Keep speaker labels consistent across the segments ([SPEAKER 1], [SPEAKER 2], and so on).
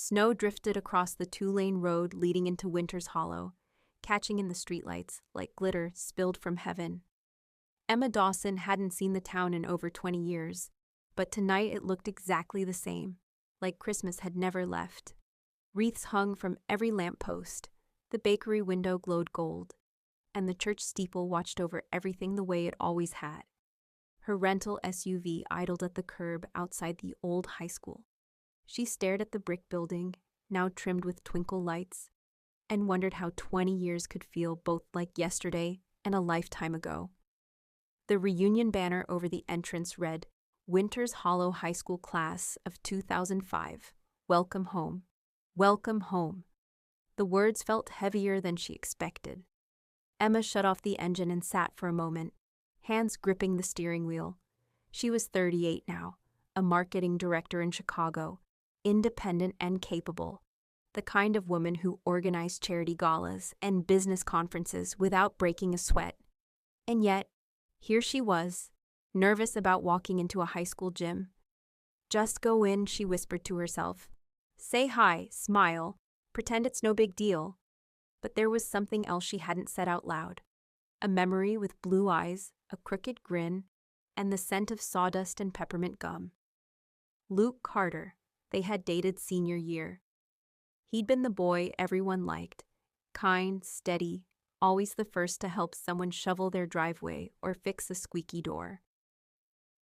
[SPEAKER 1] Snow drifted across the two-lane road leading into Winter's Hollow, catching in the streetlights like glitter spilled from heaven. Emma Dawson hadn't seen the town in over 20 years, but tonight it looked exactly the same, like Christmas had never left. Wreaths hung from every lamppost, the bakery window glowed gold, and the church steeple watched over everything the way it always had. Her rental SUV idled at the curb outside the old high school. She stared at the brick building, now trimmed with twinkle lights, and wondered how 20 years could feel both like yesterday and a lifetime ago. The reunion banner over the entrance read, "Winter's Hollow High School Class of 2005. Welcome home. Welcome home." The words felt heavier than she expected. Emma shut off the engine and sat for a moment, hands gripping the steering wheel. She was 38 now, a marketing director in Chicago, independent and capable, the kind of woman who organized charity galas and business conferences without breaking a sweat. And yet, here she was, nervous about walking into a high school gym. "Just go in," she whispered to herself. "Say hi, smile, pretend it's no big deal." But there was something else she hadn't said out loud. A memory with blue eyes, a crooked grin, and the scent of sawdust and peppermint gum. Luke Carter. They had dated senior year. He'd been the boy everyone liked, kind, steady, always the first to help someone shovel their driveway or fix a squeaky door.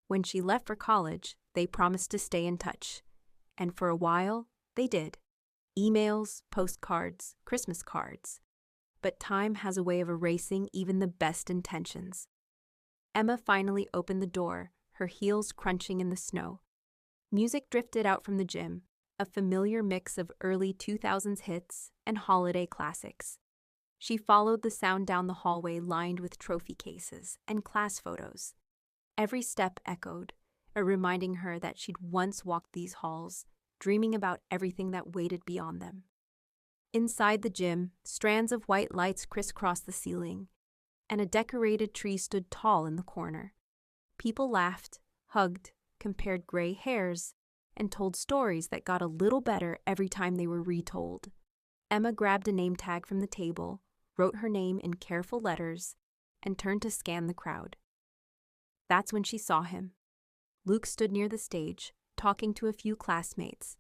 [SPEAKER 1] When she left for college, they promised to stay in touch, and for a while, they did. Emails, postcards, Christmas cards. But time has a way of erasing even the best intentions. Emma finally opened the door, her heels crunching in the snow. Music drifted out from the gym, a familiar mix of early 2000s hits and holiday classics. She followed the sound down the hallway lined with trophy cases and class photos. Every step echoed, reminding her that she'd once walked these halls, dreaming about everything that waited beyond them. Inside the gym, strands of white lights crisscrossed the ceiling, and a decorated tree stood tall in the corner. People laughed, hugged, compared gray hairs, and told stories that got a little better every time they were retold. Emma grabbed a name tag from the table, wrote her name in careful letters, and turned to scan the crowd. That's when she saw him. Luke stood near the stage, talking to a few classmates.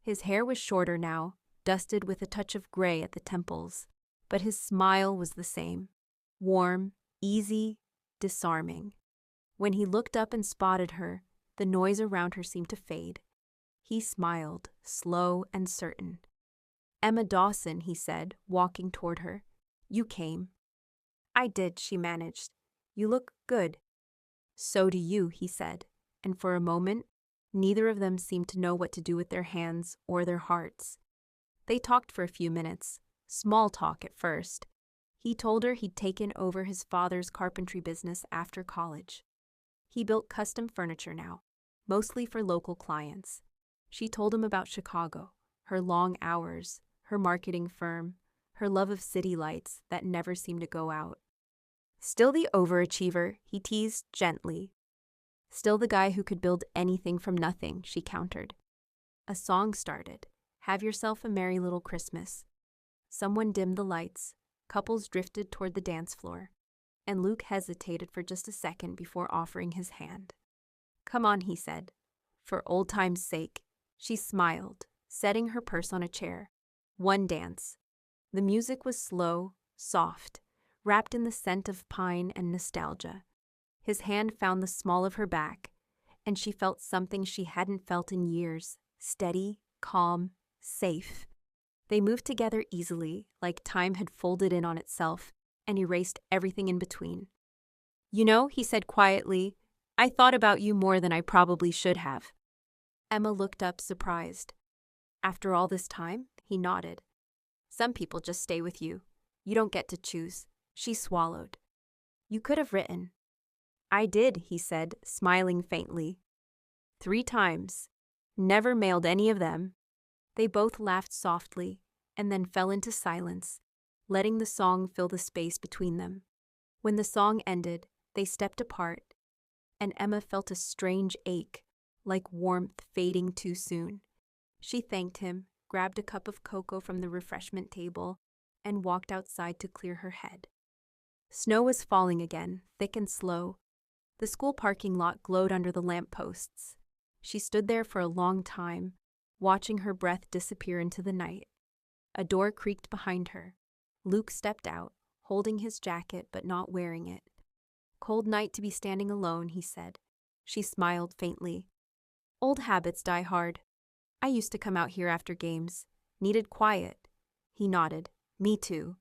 [SPEAKER 1] His hair was shorter now, dusted with a touch of gray at the temples, but his smile was the same. Warm, easy, disarming. When he looked up and spotted her, the noise around her seemed to fade. He smiled, slow and certain. "Emma Dawson," he said, walking toward her. "You came." "I did," she managed. "You look good." "So do you," he said, and for a moment, neither of them seemed to know what to do with their hands or their hearts. They talked for a few minutes, small talk at first. He told her he'd taken over his father's carpentry business after college. He built custom furniture now, mostly for local clients. She told him about Chicago, her long hours, her marketing firm, her love of city lights that never seemed to go out. "Still the overachiever," he teased gently. "Still the guy who could build anything from nothing," she countered. A song started, "Have Yourself a Merry Little Christmas." Someone dimmed the lights, couples drifted toward the dance floor, and Luke hesitated for just a second before offering his hand. "Come on," he said. For old time's sake. She smiled, setting her purse on a chair. One dance. The music was slow, soft, wrapped in the scent of pine and nostalgia. His hand found the small of her back, and she felt something she hadn't felt in years, steady, calm, safe. They moved together easily, like time had folded in on itself and erased everything in between. "You know," he said quietly, "I thought about you more than I probably should have." Emma looked up, surprised. "After all this time?" He nodded. "Some people just stay with you. You don't get to choose." She swallowed. "You could have written." "I did," he said, smiling faintly. 3 times. Never mailed any of them. They both laughed softly and then fell into silence, letting the song fill the space between them. When the song ended, they stepped apart, and Emma felt a strange ache, like warmth fading too soon. She thanked him, grabbed a cup of cocoa from the refreshment table, and walked outside to clear her head. Snow was falling again, thick and slow. The school parking lot glowed under the lampposts. She stood there for a long time, watching her breath disappear into the night. A door creaked behind her. Luke stepped out, holding his jacket but not wearing it. "Cold night to be standing alone," he said. She smiled faintly. "Old habits die hard. I used to come out here after games. Needed quiet." He nodded. "Me too."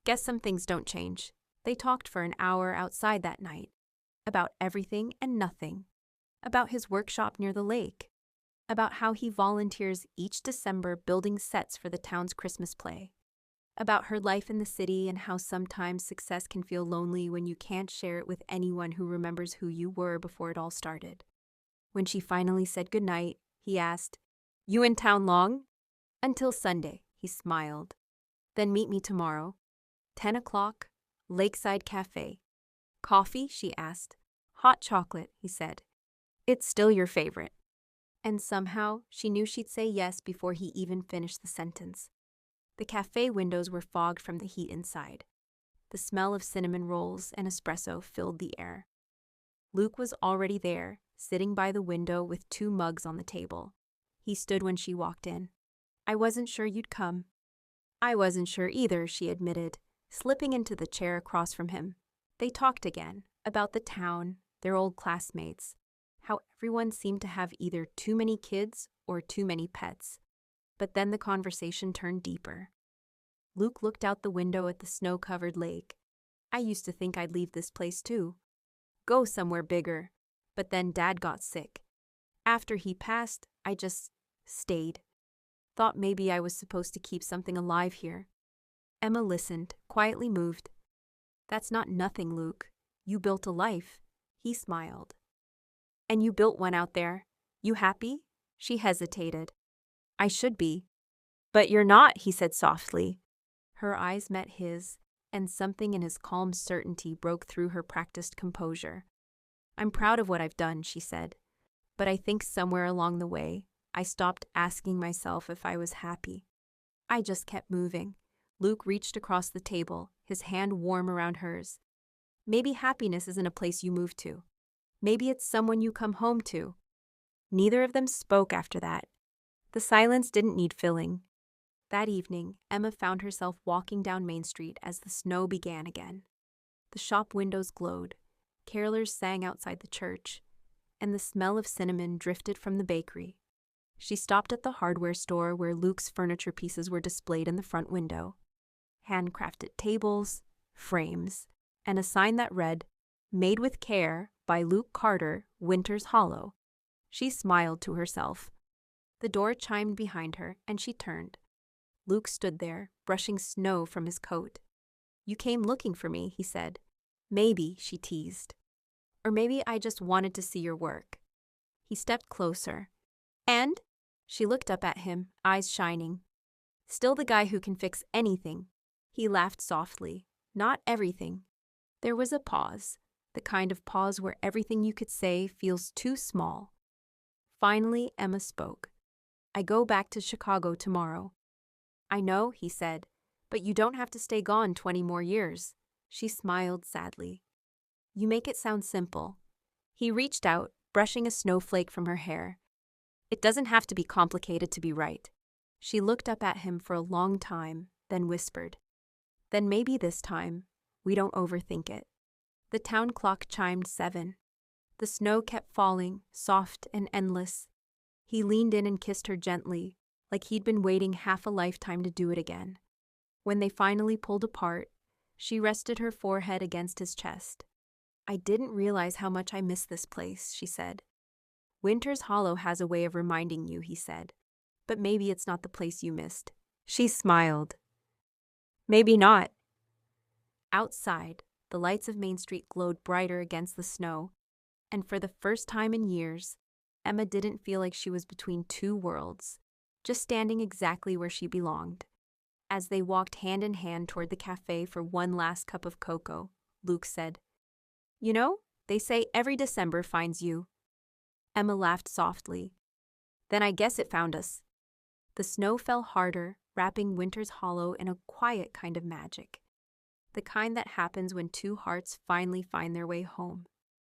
[SPEAKER 1] "Guess some things don't change." They talked for an hour outside that night. About everything and nothing. About his workshop near the lake. About how he volunteers each December building sets for the town's Christmas play. About her life in the city and how sometimes success can feel lonely when you can't share it with anyone who remembers who you were before it all started. When she finally said goodnight, he asked, "You in town long?" "Until Sunday," he smiled. "Then meet me tomorrow. 10 o'clock, Lakeside Cafe." "Coffee?" she asked. "Hot chocolate," he said. "It's still your favorite." And somehow, she knew she'd say yes before he even finished the sentence. The cafe windows were fogged from the heat inside. The smell of cinnamon rolls and espresso filled the air. Luke was already there, sitting by the window with 2 mugs on the table. He stood when she walked in. "I wasn't sure you'd come." "I wasn't sure either," she admitted, slipping into the chair across from him. They talked again, about the town, their old classmates, how everyone seemed to have either too many kids or too many pets. But then the conversation turned deeper. Luke looked out the window at the snow-covered lake. "I used to think I'd leave this place too. Go somewhere bigger. But then Dad got sick. After he passed, I just stayed. Thought maybe I was supposed to keep something alive here." Emma listened, quietly moved. "That's not nothing, Luke. You built a life." He smiled. "And you built one out there. You happy?" She hesitated. "I should be." "But you're not," he said softly. Her eyes met his, and something in his calm certainty broke through her practiced composure. "I'm proud of what I've done," she said. "But I think somewhere along the way, I stopped asking myself if I was happy. I just kept moving." Luke reached across the table, his hand warm around hers. "Maybe happiness isn't a place you move to. Maybe it's someone you come home to." Neither of them spoke after that. The silence didn't need filling. That evening, Emma found herself walking down Main Street as the snow began again. The shop windows glowed, carolers sang outside the church, and the smell of cinnamon drifted from the bakery. She stopped at the hardware store where Luke's furniture pieces were displayed in the front window. Handcrafted tables, frames, and a sign that read, "Made with Care by Luke Carter, Winters Hollow." She smiled to herself. The door chimed behind her, and she turned. Luke stood there, brushing snow from his coat. "You came looking for me," he said. "Maybe," she teased. "Or maybe I just wanted to see your work." He stepped closer. "And?" She looked up at him, eyes shining. "Still the guy who can fix anything." He laughed softly. "Not everything." There was a pause, the kind of pause where everything you could say feels too small. Finally, Emma spoke. "I go back to Chicago tomorrow." "I know," he said, "but you don't have to stay gone 20 more years." She smiled sadly. "You make it sound simple." He reached out, brushing a snowflake from her hair. "It doesn't have to be complicated to be right." She looked up at him for a long time, then whispered, "Then maybe this time, we don't overthink it." The town clock chimed 7. The snow kept falling, soft and endless. He leaned in and kissed her gently, like he'd been waiting half a lifetime to do it again. When they finally pulled apart, she rested her forehead against his chest. "I didn't realize how much I missed this place," she said. "Winters Hollow has a way of reminding you," he said. "But maybe it's not the place you missed." She smiled. "Maybe not." Outside, the lights of Main Street glowed brighter against the snow, and for the first time in years, Emma didn't feel like she was between two worlds, just standing exactly where she belonged. As they walked hand in hand toward the cafe for one last cup of cocoa, Luke said, "You know, they say every December finds you." Emma laughed softly. "Then I guess it found us." The snow fell harder, wrapping Winter's Hollow in a quiet kind of magic. The kind that happens when two hearts finally find their way home.